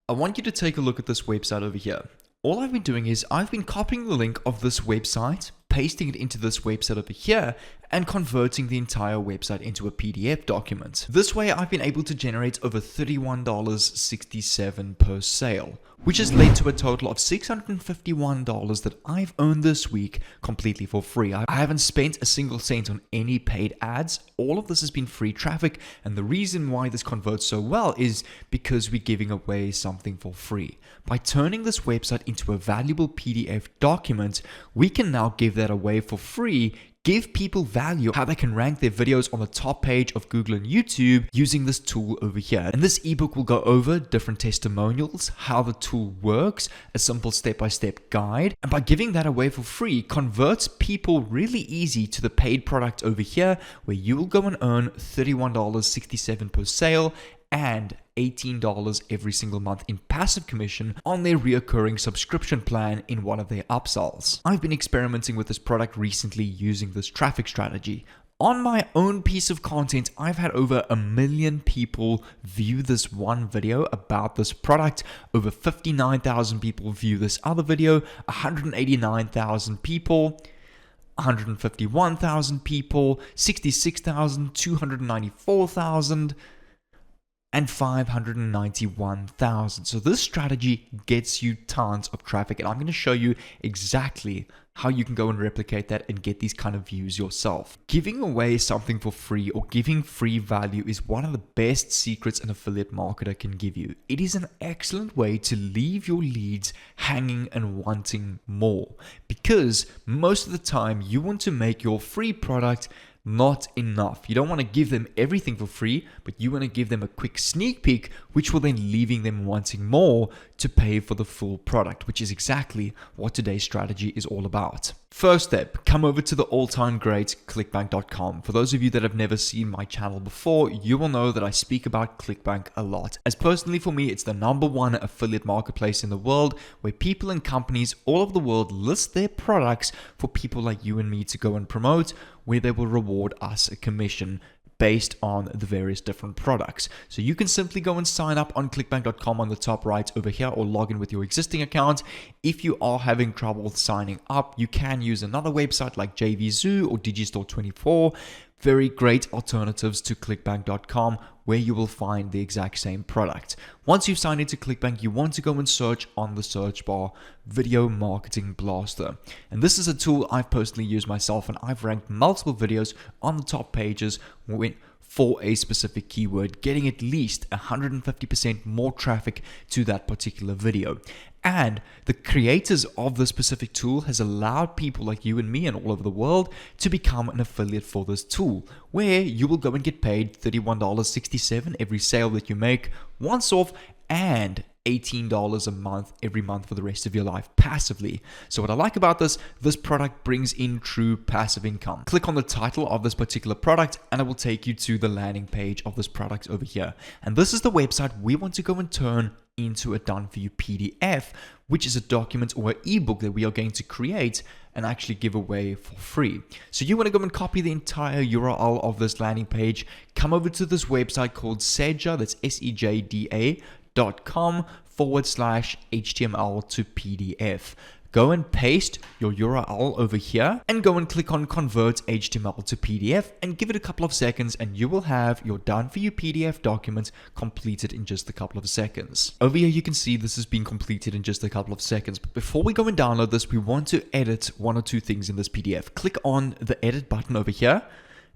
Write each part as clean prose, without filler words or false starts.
I want you to take a look at this website over here. All I've been doing is I've been copying the link of this website, pasting it into this website over here, and converting the entire website into a PDF document. This way I've been able to generate over $31.67 per sale, which has led to a total of $651 that I've earned this week completely for free. I haven't spent a single cent on any paid ads. All of this has been free traffic, and the reason why this converts so well is because we're giving away something for free. By turning this website into a valuable PDF document, we can now give that away for free, give people value, how they can rank their videos on the top page of Google and YouTube using this tool over here. And this ebook will go over different testimonials, how the tool works, a simple step-by-step guide. And by giving that away for free, converts people really easy to the paid product over here, where you will go and earn $31.67 per sale and $18 every single month in passive commission on their reoccurring subscription plan in one of their upsells. I've been experimenting with this product recently using this traffic strategy. On my own piece of content, I've had over 1 million people view this one video about this product, over 59,000 people view this other video, 189,000 people, 151,000 people, 66,000, 294,000, and 591,000. So this strategy gets you tons of traffic, and I'm going to show you exactly how you can go and replicate that and get these kind of views yourself. Giving away something for free or giving free value is one of the best secrets an affiliate marketer can give you. It is an excellent way to leave your leads hanging and wanting more, because most of the time you want to make your free product not enough. You don't want to give them everything for free, but you want to give them a quick sneak peek, which will then leaving them wanting more to pay for the full product, which is exactly what today's strategy is all about. First step, come over to the all-time great clickbank.com. For those of you that have never seen my channel before, you will know that I speak about Clickbank a lot. As personally for me, it's the #1 affiliate marketplace in the world, where people and companies all over the world list their products for people like you and me to go and promote, where they will reward us a commission based on the various different products. So you can simply go and sign up on clickbank.com on the top right over here, or log in with your existing account. If you are having trouble signing up, you can use another website like JVZoo or Digistore24. Very great alternatives to clickbank.com, where you will find the exact same product. Once you've signed into Clickbank, you want to go and search on the search bar Video Marketing Blaster. And this is a tool I've personally used myself, and I've ranked multiple videos on the top pages for a specific keyword, getting at least 150% more traffic to that particular video. And the creators of this specific tool has allowed people like you and me and all over the world to become an affiliate for this tool, where you will go and get paid $31.67 every sale that you make once off, and $18 a month every month for the rest of your life passively. So what I like about this product brings in true passive income. Click on the title of this particular product and it will take you to the landing page of this product over here. And this is the website we want to go and turn into a done for you PDF, which is a document or an ebook that we are going to create and actually give away for free. So you want to go and copy the entire URL of this landing page, come over to this website called Sejda, that's SEJDA.com/HTML to PDF. Go and paste your URL over here and go and click on Convert HTML to PDF and give it a couple of seconds, and you will have your done for you PDF document completed in just a couple of seconds. Over here you can see this has been completed in just a couple of seconds. But before we go and download this, we want to edit one or two things in this PDF. Click on the edit button over here,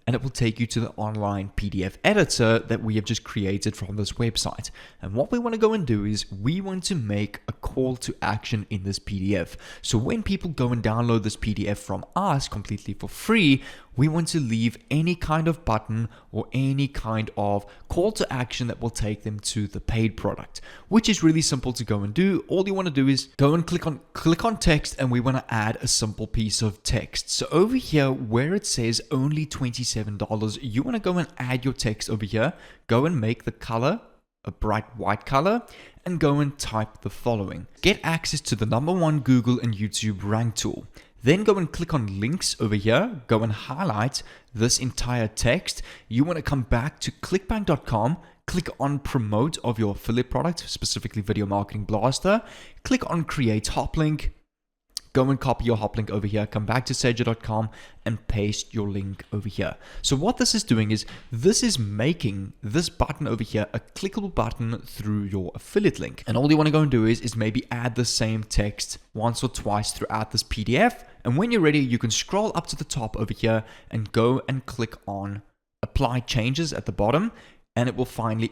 and it will take you to the online PDF editor that we have just created from this website. And what we want to go and do is we want to make a call to action in this PDF. So when people go and download this PDF from us completely for free, we want to leave any kind of button or any kind of call to action that will take them to the paid product, which is really simple to go and do. All you want to do is go and click on text, and we want to add a simple piece of text. So over here where it says only $27, you want to go and add your text over here. Go and make the color a bright white color and go and type the following. Get access to the #1 Google and YouTube rank tool. Then go and click on links over here. Go and highlight this entire text. You want to come back to clickbank.com, click on promote of your affiliate product, specifically Video Marketing Blaster, click on create hop link, go and copy your hop link over here, come back to Sager.com and paste your link over here. So what this is doing is this is making this button over here a clickable button through your affiliate link. And all you want to go and do is maybe add the same text once or twice throughout this PDF. And when you're ready, you can scroll up to the top over here and go and click on apply changes at the bottom. And it will finally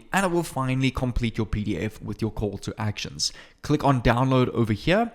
complete your PDF with your call to actions. Click on download over here.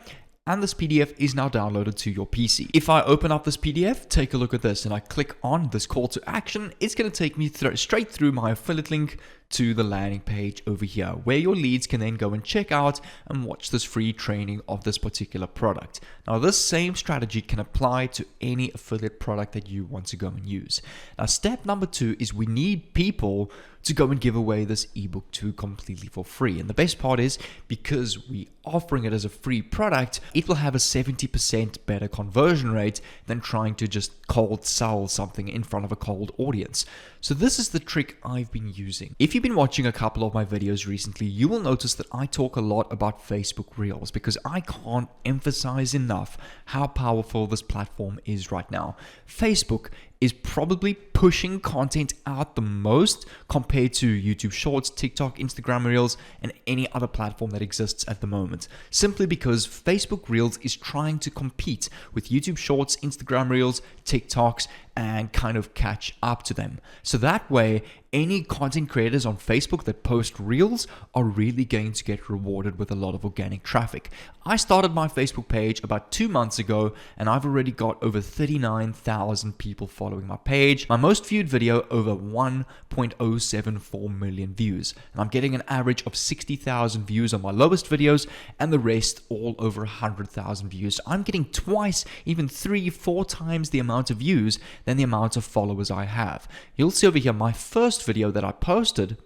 And this PDF is now downloaded to your PC. If I open up this PDF, take a look at this, and I click on this call to action, it's going to take me straight through my affiliate link to the landing page over here, where your leads can then go and check out and watch this free training of this particular product. Now, this same strategy can apply to any affiliate product that you want to go and use. Now, step number 2 is we need people to go and give away this ebook to completely for free. And the best part is, because we offering it as a free product, it will have a 70% better conversion rate than trying to just cold sell something in front of a cold audience. So this is the trick I've been using. If you've been watching a couple of my videos recently, you will notice that I talk a lot about Facebook Reels, because I can't emphasize enough how powerful this platform is right now. Facebook is probably pushing content out the most compared to YouTube Shorts, TikTok, Instagram Reels, and any other platform that exists at the moment. Simply because Facebook Reels is trying to compete with YouTube Shorts, Instagram Reels, TikToks, and kind of catch up to them. So that way, any content creators on Facebook that post Reels are really going to get rewarded with a lot of organic traffic. I started my Facebook page about 2 months ago, and I've already got over 39,000 people following my page. My most viewed video over 1.074 million views, and I'm getting an average of 60,000 views on my lowest videos, and the rest all over 100,000 views. I'm getting twice, even 3-4 times the amount of views than the amount of followers I have. You'll see over here my first video that I posted,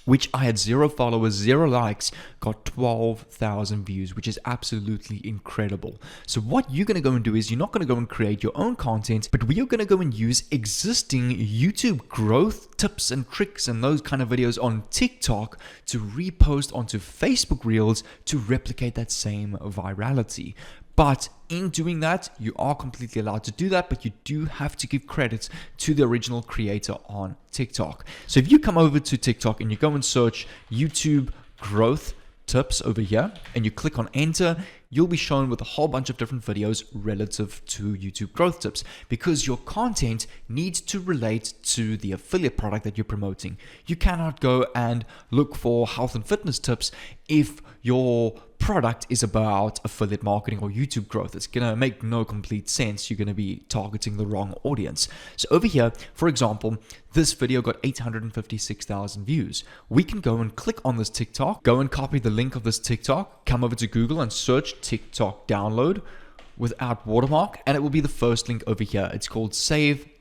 which I had 0 followers, 0 likes, got 12,000 views, which is absolutely incredible. So what you're going to go and do is you're not going to go and create your own content, but we are going to go and use existing YouTube growth tips and tricks and those kind of videos on TikTok to repost onto Facebook Reels to replicate that same virality. But in doing that, you are completely allowed to do that, but you do have to give credit to the original creator on TikTok. So if you come over to TikTok and you go and search YouTube growth tips over here and you click on enter, you'll be shown with a whole bunch of different videos relative to YouTube growth tips, because your content needs to relate to the affiliate product that you're promoting. You cannot go and look for health and fitness tips if your product is about affiliate marketing or YouTube growth. It's going to make no complete sense. You're going to be targeting the wrong audience. So over here, for example, this video got 856,000 views. We can go and click on this TikTok, go and copy the link of this TikTok, come over to Google and search TikTok download without watermark, and it will be the first link over here. It's called save.t.cc,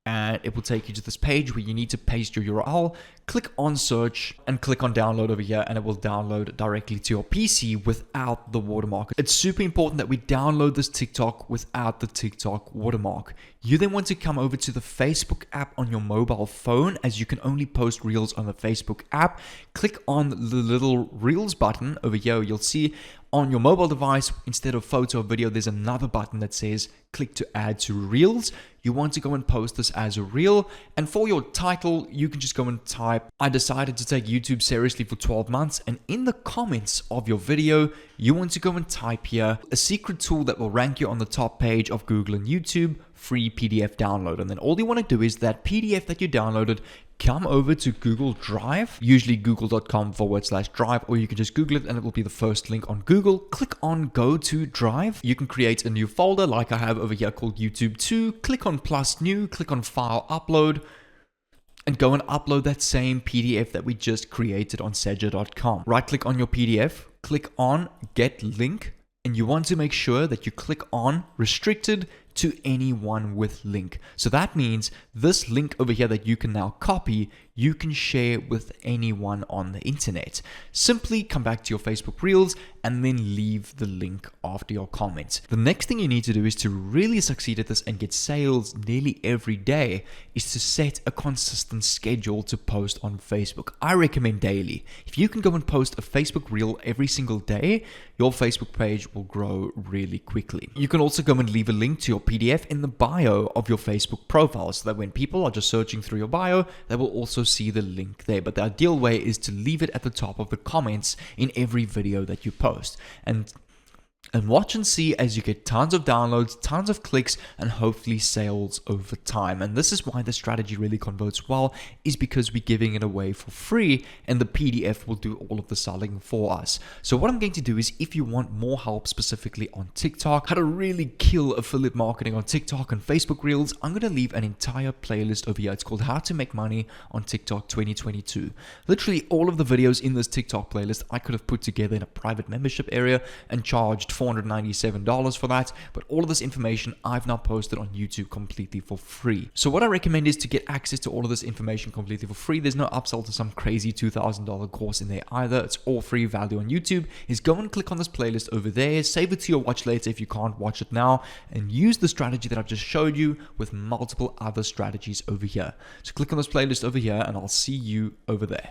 and it will take you to this page where you need to paste your URL, click on search, and click on download over here, and it will download directly to your PC without the watermark. It's super important that we download this TikTok without the TikTok watermark. You then want to come over to the Facebook app on your mobile phone, as you can only post Reels on the Facebook app. Click on the little Reels button over here. You'll see on your mobile device, instead of photo or video, there's another button that says click to add to Reels. You want to go and post this as a reel. And for your title, you can just go and type, I decided to take YouTube seriously for 12 months. And in the comments of your video, you want to go and type here a secret tool that will rank you on the top page of Google and YouTube, free PDF download. And then all you want to do is that PDF that you downloaded, come over to Google Drive, usually google.com/drive, or you can just Google it and it will be the first link on Google. Click on Go to Drive. You can create a new folder like I have over here called YouTube 2. Click on plus new, click on file upload, and go and upload that same PDF that we just created on Sager.com. Right click on your PDF, click on Get Link, and you want to make sure that you click on Restricted to anyone with link. So that means this link over here that you can now copy, you can share with anyone on the internet. Simply come back to your Facebook Reels and then leave the link after your comment. The next thing you need to do is to really succeed at this and get sales nearly every day is to set a consistent schedule to post on Facebook. I recommend daily. If you can go and post a Facebook Reel every single day, your Facebook page will grow really quickly. You can also go and leave a link to your PDF in the bio of your Facebook profile so that when people are just searching through your bio, they will also see the link there. But the ideal way is to leave it at the top of the comments in every video that you post. And watch and see as you get tons of downloads, tons of clicks, and hopefully sales over time. And this is why the strategy really converts well, is because we're giving it away for free and the PDF will do all of the selling for us. So what I'm going to do is, if you want more help specifically on TikTok, how to really kill affiliate marketing on TikTok and Facebook Reels, I'm going to leave an entire playlist over here. It's called How to Make Money on TikTok 2022. Literally all of the videos in this TikTok playlist I could have put together in a private membership area and charged $497 for that, but all of this information I've now posted on YouTube completely for free. So what I recommend is to get access to all of this information completely for free. There's no upsell to some crazy $2,000 course in there either. It's all free value on YouTube. Is go and click on this playlist over there, save it to your watch later if you can't watch it now, and use the strategy that I've just showed you with multiple other strategies over here. So click on this playlist over here and I'll see you over there.